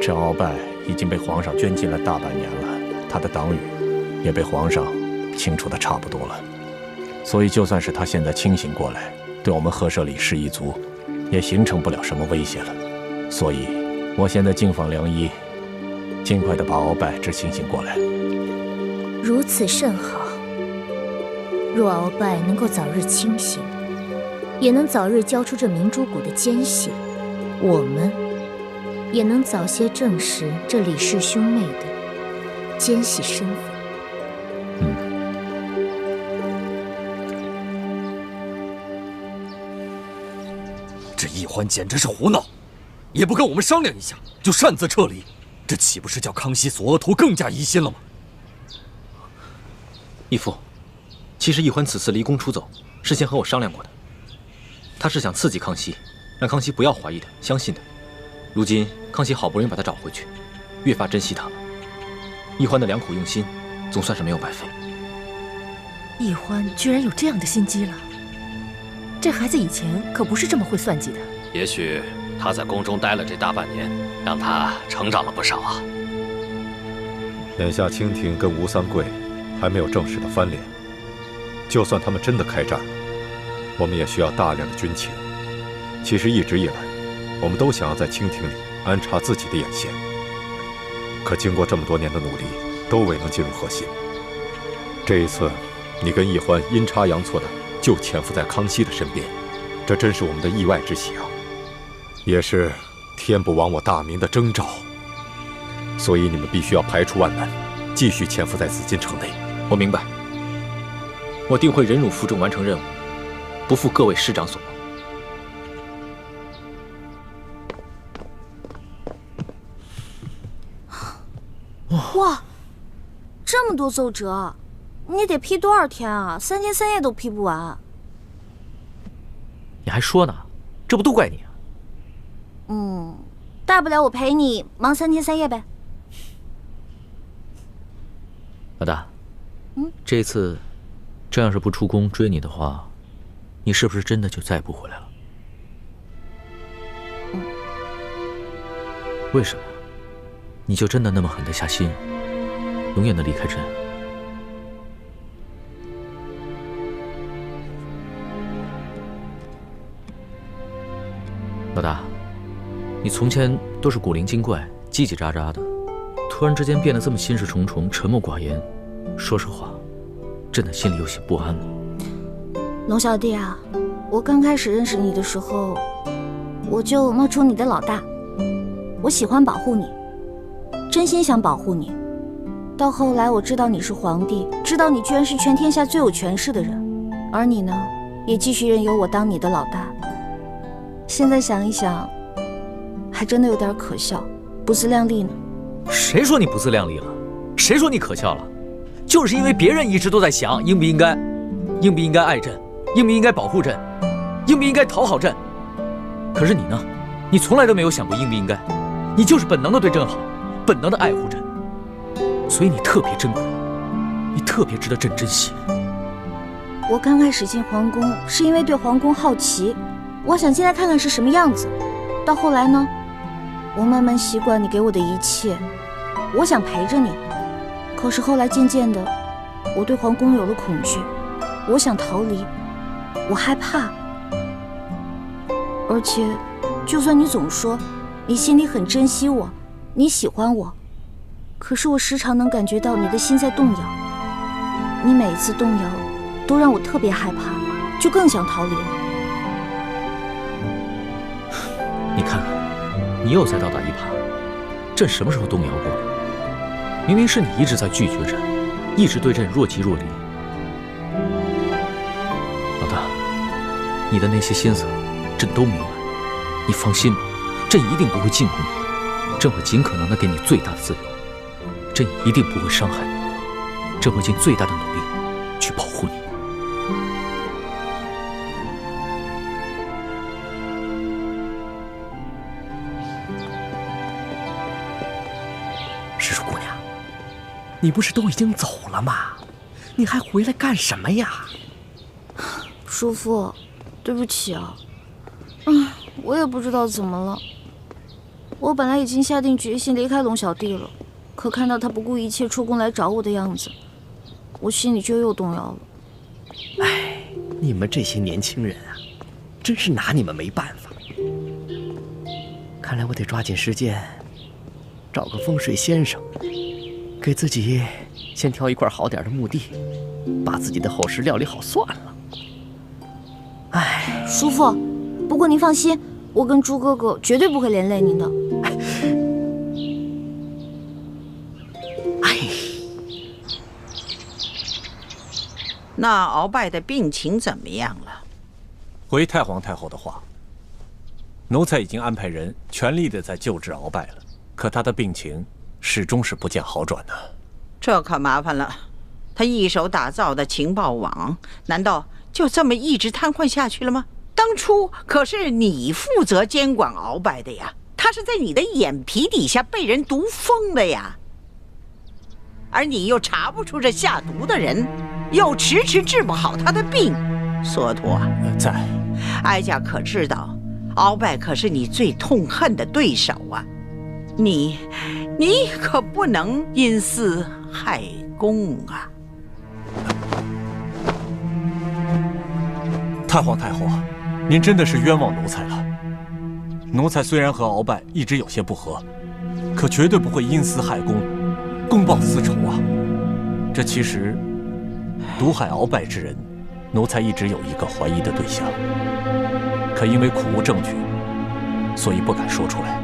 这鳌拜已经被皇上圈禁了大半年了，他的党羽也被皇上清除的差不多了，所以就算是他现在清醒过来，对我们赫舍李氏一族也形成不了什么威胁了。所以，我现在敬访良医，尽快的把鳌拜治清醒过来。如此甚好。若鳌拜能够早日清醒，也能早日交出这明珠谷的奸细，我们也能早些证实这李氏兄妹的奸细身份。这易欢简直是胡闹，也不跟我们商量一下就擅自撤离，这岂不是叫康熙索额图更加疑心了吗？义父，其实易欢此次离宫出走，事先和我商量过的。他是想刺激康熙，让康熙不要怀疑他，相信他。如今康熙好不容易把他找回去，越发珍惜他了。易欢的良苦用心，总算是没有白费。易欢居然有这样的心机了，这孩子以前可不是这么会算计的。也许他在宫中待了这大半年，让他成长了不少啊。眼下清廷跟吴三桂还没有正式的翻脸，就算他们真的开战了，我们也需要大量的军情。其实一直以来，我们都想要在清廷里安插自己的眼线，可经过这么多年的努力，都未能进入核心。这一次，你跟易欢阴差阳错的就潜伏在康熙的身边，这真是我们的意外之喜啊，也是天不亡我大明的征兆。所以你们必须要排除万难，继续潜伏在紫禁城内。我明白，我定会忍辱负重完成任务，不负各位师长所望。哇，这么多奏折，你得批多少天啊？3天3夜都批不完。你还说呢？这不都怪你啊！大不了我陪你忙3天3夜呗。老大，这一次，这要是不出宫追你的话，你是不是真的就再也不回来了？为什么？你就真的那么狠得下心，永远的离开朕？老大，你从前都是古灵精怪、叽叽喳喳的，突然之间变得这么心事重重、沉默寡言，说实话，朕的心里有些不安了。龙小弟啊，我刚开始认识你的时候，我就冒充你的老大，我喜欢保护你，真心想保护你。到后来我知道你是皇帝，知道你居然是全天下最有权势的人，而你呢，也继续任由我当你的老大。现在想一想，还真的有点可笑，不自量力呢。谁说你不自量力了？谁说你可笑了？就是因为别人一直都在想应不应该爱朕，应不应该保护朕，应不应该讨好朕。可是你呢？你从来都没有想过应不应该，你就是本能的对朕好，本能的爱护朕，所以你特别珍贵，你特别值得朕珍惜。我刚开始进皇宫是因为对皇宫好奇，我想进来看看是什么样子。到后来呢，我慢慢习惯你给我的一切，我想陪着你。可是后来渐渐的，我对皇宫有了恐惧，我想逃离，我害怕。而且，就算你总说你心里很珍惜我，你喜欢我，可是我时常能感觉到你的心在动摇。你每一次动摇，都让我特别害怕，就更想逃离了。你看看，你又在倒打一耙。朕什么时候动摇过？明明是你一直在拒绝朕，一直对朕若即若离。老大，你的那些心思，朕都明白。你放心吧，朕一定不会禁锢你，朕会尽可能的给你最大的自由，朕一定不会伤害你，朕会尽最大的努力去保护你。石树姑娘，你不是都已经走了吗？你还回来干什么呀？叔父，对不起啊。我也不知道怎么了。我本来已经下定决心离开龙小弟了，可看到他不顾一切出宫来找我的样子，我心里就又动摇了。哎，你们这些年轻人啊，真是拿你们没办法。看来我得抓紧时间，找个风水先生，给自己先挑一块好点的墓地，把自己的后事料理好算了。哎，叔父，不过您放心，我跟朱哥哥绝对不会连累您的。那鳌拜的病情怎么样了？回太皇太后的话，奴才已经安排人全力的在救治鳌拜了，可他的病情始终是不见好转呢。这可麻烦了，他一手打造的情报网，难道就这么一直瘫痪下去了吗？当初可是你负责监管鳌拜的呀，他是在你的眼皮底下被人毒疯的呀，而你又查不出这下毒的人，又迟迟治不好他的病。索陀，在，哀家可知道，鳌拜可是你最痛恨的对手啊，你可不能因私害公啊！太皇太后，您真的是冤枉奴才了。奴才虽然和鳌拜一直有些不和，可绝对不会因私害公，公报私仇啊。这其实毒害鳌拜之人，奴才一直有一个怀疑的对象，可因为苦无证据，所以不敢说出来。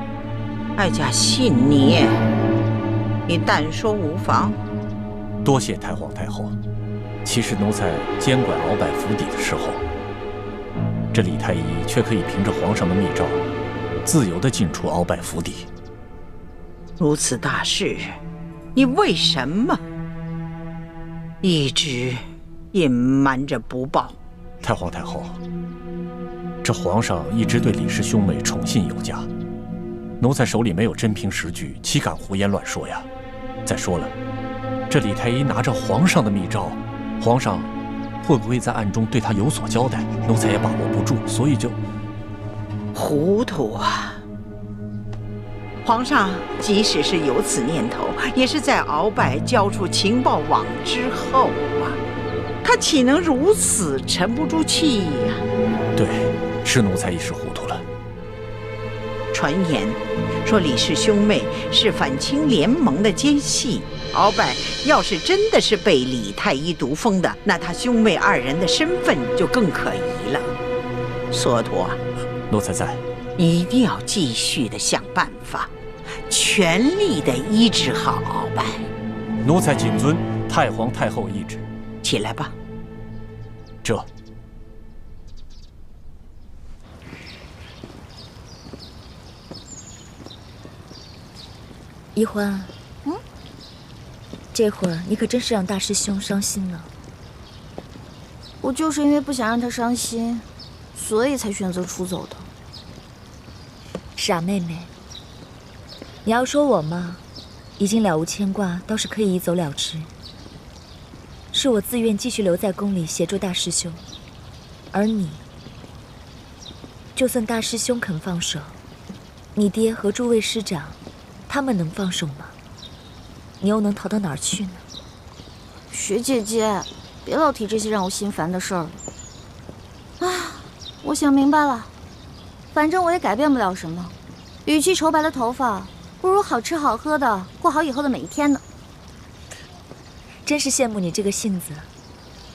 哀家信你，你但说无妨。多谢太皇太后。其实奴才监管鳌拜府邸的时候，这李太医却可以凭着皇上的密诏，自由地进出鳌拜府邸。如此大事，你为什么一直隐瞒着不报？太皇太后，这皇上一直对李氏兄妹宠信有加，奴才手里没有真凭实据，岂敢胡言乱说呀？再说了，这李太医拿着皇上的密诏，皇上会不会在暗中对他有所交代？奴才也把握不住，所以就糊涂啊！皇上即使是有此念头，也是在鳌拜交出情报网之后啊，他岂能如此沉不住气呀？对，是奴才一时糊涂了。传言说李氏兄妹是反清联盟的奸细，鳌拜要是真的是被李太医毒疯的，那他兄妹二人的身份就更可疑了。索陀，奴才在，你一定要继续的想办法，全力的医治好鳌拜。奴才谨遵太皇太后懿旨。起来吧。这。宜欢，这会儿你可真是让大师兄伤心了。我就是因为不想让他伤心，所以才选择出走的。傻妹妹，你要说我嘛，已经了无牵挂，倒是可以一走了之。是我自愿继续留在宫里协助大师兄，而你，就算大师兄肯放手，你爹和诸位师长，他们能放手吗？你又能逃到哪儿去呢？雪姐姐，别老提这些让我心烦的事儿了。啊，我想明白了，反正我也改变不了什么，与其愁白了头发，不如好吃好喝的过好以后的每一天呢。真是羡慕你这个性子，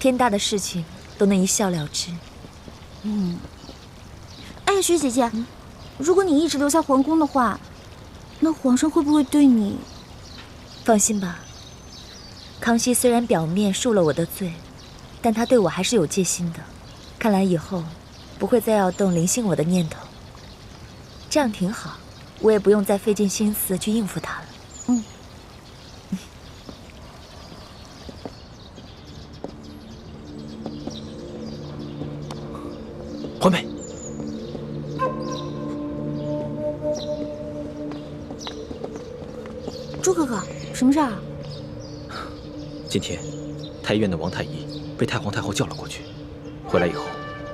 天大的事情都能一笑了之。哎呀，雪姐姐，如果你一直留在皇宫的话，那皇上会不会对你？放心吧，康熙虽然表面恕了我的罪，但他对我还是有戒心的。看来以后不会再要动临幸我的念头，这样挺好，我也不用再费尽心思去应付他了。环佩，朱哥哥，什么事儿啊？今天太医院的王太医被太皇太后叫了过去，回来以后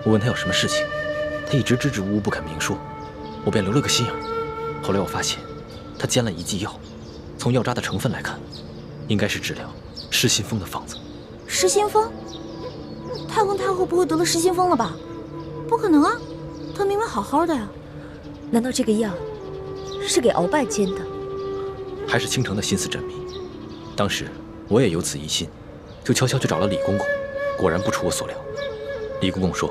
我问他有什么事情，他一直支支吾吾不肯明说，我便留了个心眼。后来我发现，他煎了一剂药，从药渣的成分来看，应该是治疗失心疯的方子。失心疯？太皇太后不会得了失心疯了吧？不可能啊，她明明好好的呀。难道这个药是给鳌拜煎的？还是倾城的心思缜密。当时我也有此疑心，就悄悄去找了李公公，果然不出我所料。李公公说，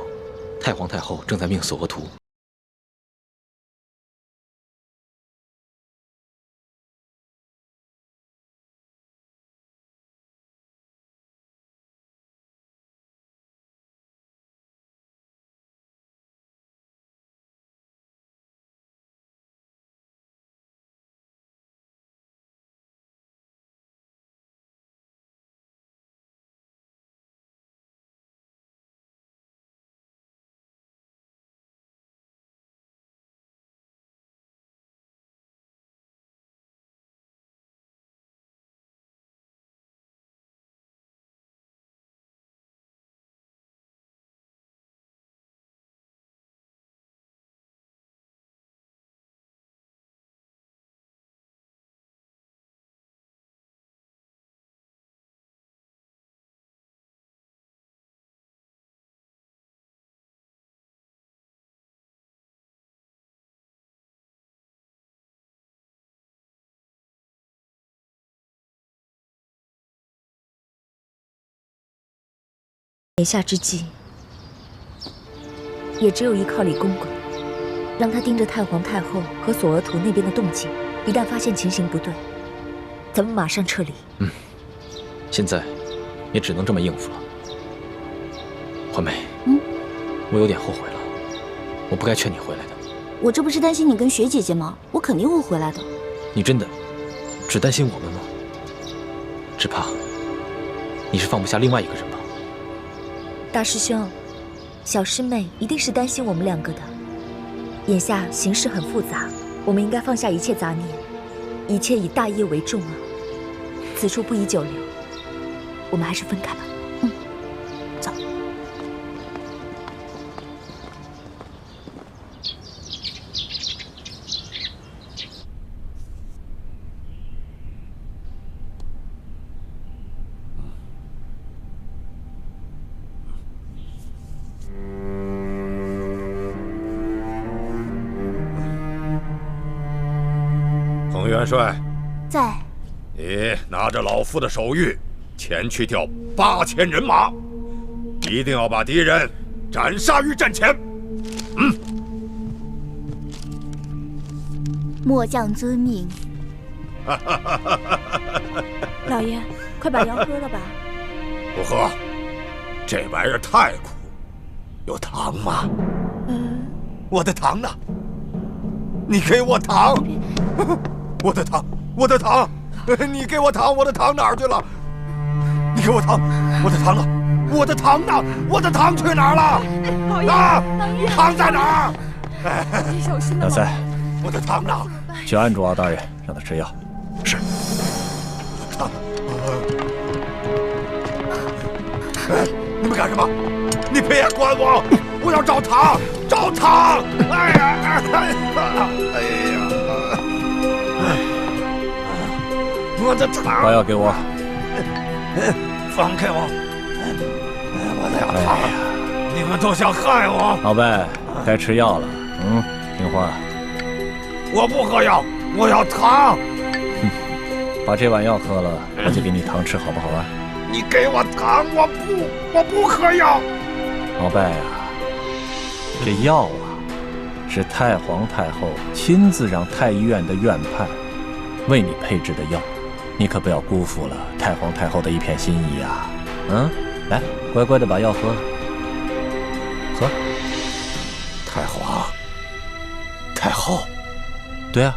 太皇太后正在命索额图。眼下之计，也只有依靠李公公，让他盯着太皇太后和索额图那边的动静，一旦发现情形不对，咱们马上撤离。现在也只能这么应付了。环梅，我有点后悔了，我不该劝你回来的。我这不是担心你跟雪姐姐吗？我肯定会回来的。你真的只担心我们吗？只怕你是放不下另外一个人吧。大师兄，小师妹一定是担心我们两个的。眼下形势很复杂，我们应该放下一切杂念，一切以大业为重啊。此处不宜久留，我们还是分开吧。走。彭元帅，在。你拿着老夫的手谕，前去调8000人马，一定要把敌人斩杀于阵前。末将遵命。老爷，快把药喝了吧。不喝，这玩意儿太苦。有糖吗？我的糖呢？你给我糖！我的糖，我的糖！你给我糖，我的糖哪儿去了？你给我糖，我的糖呢？我的糖呢？我的糖去哪儿了？老爷，啊，老爷，糖在哪儿？你小心老三，我的糖呢？去按住敖大人，让他吃药。是。糖。你们干什么？你别管我！我要找糖，找糖！哎呀，哎呀！我的糖！把药给我。放开我！我的要糖！你们都想害我！鳌拜，该吃药了。听话。我不喝药，我要糖！把这碗药喝了，我就给你糖吃，好不好啊？你给我糖，我不喝药。鳌拜啊，这药啊，是太皇太后亲自让太医院的院判为你配制的药，你可不要辜负了太皇太后的一片心意啊！来，乖乖的把药喝了，喝。太皇太后，对啊，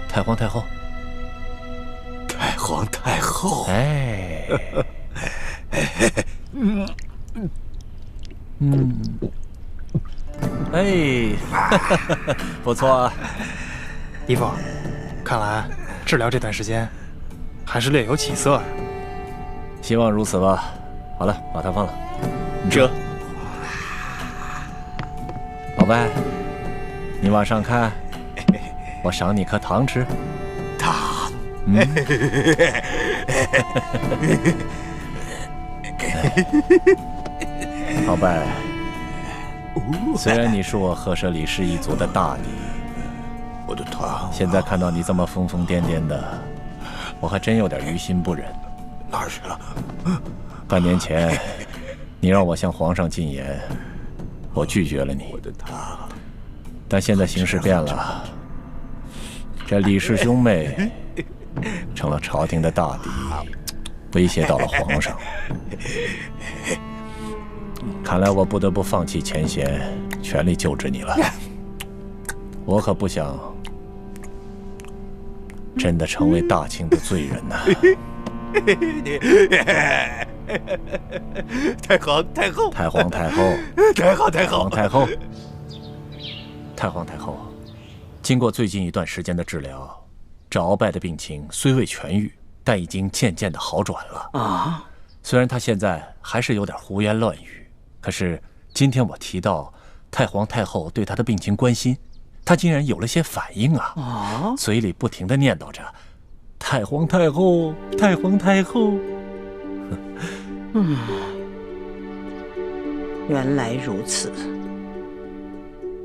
太皇太后。太皇太后，哎，哎，不错啊，姨父，看来治疗这段时间还是略有起色呀。希望如此吧。好了，把它放了。这，好呗，你往上看，我赏你颗糖吃。糖。好呗，虽然你是我赫舍里氏一族的大敌，我的糖，现在看到你这么疯疯癫癫的，我还真有点于心不忍。哪儿去了？半年前，你让我向皇上进言，我拒绝了你。我的糖，但现在形势变了，这李氏兄妹成了朝廷的大敌，威胁到了皇上。看来我不得不放弃前嫌，全力救治你了。我可不想真的成为大清的罪人呐！太皇太后，太皇太后，太后太后，皇太后，太皇太后。经过最近一段时间的治疗，这鳌拜的病情虽未痊愈，但已经渐渐的好转了啊。虽然他现在还是有点胡言乱语，可是今天我提到太皇太后对他的病情关心，他竟然有了些反应啊！嘴里不停地念叨着“太皇太后，太皇太后”。原来如此。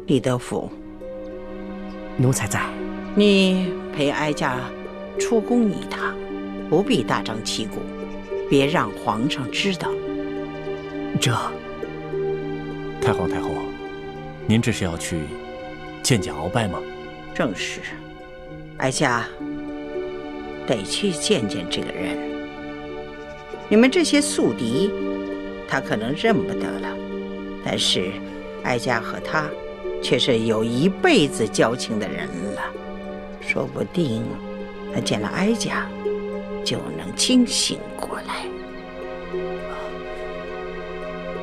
李德福，奴才在。你陪哀家出宫一趟，不必大张旗鼓，别让皇上知道。这，太皇太后，您这是要去见见鳌拜吗？正是，哀家得去见见这个人。你们这些宿敌，他可能认不得了，但是哀家和他却是有一辈子交情的人了，说不定他见了哀家就能清醒过来。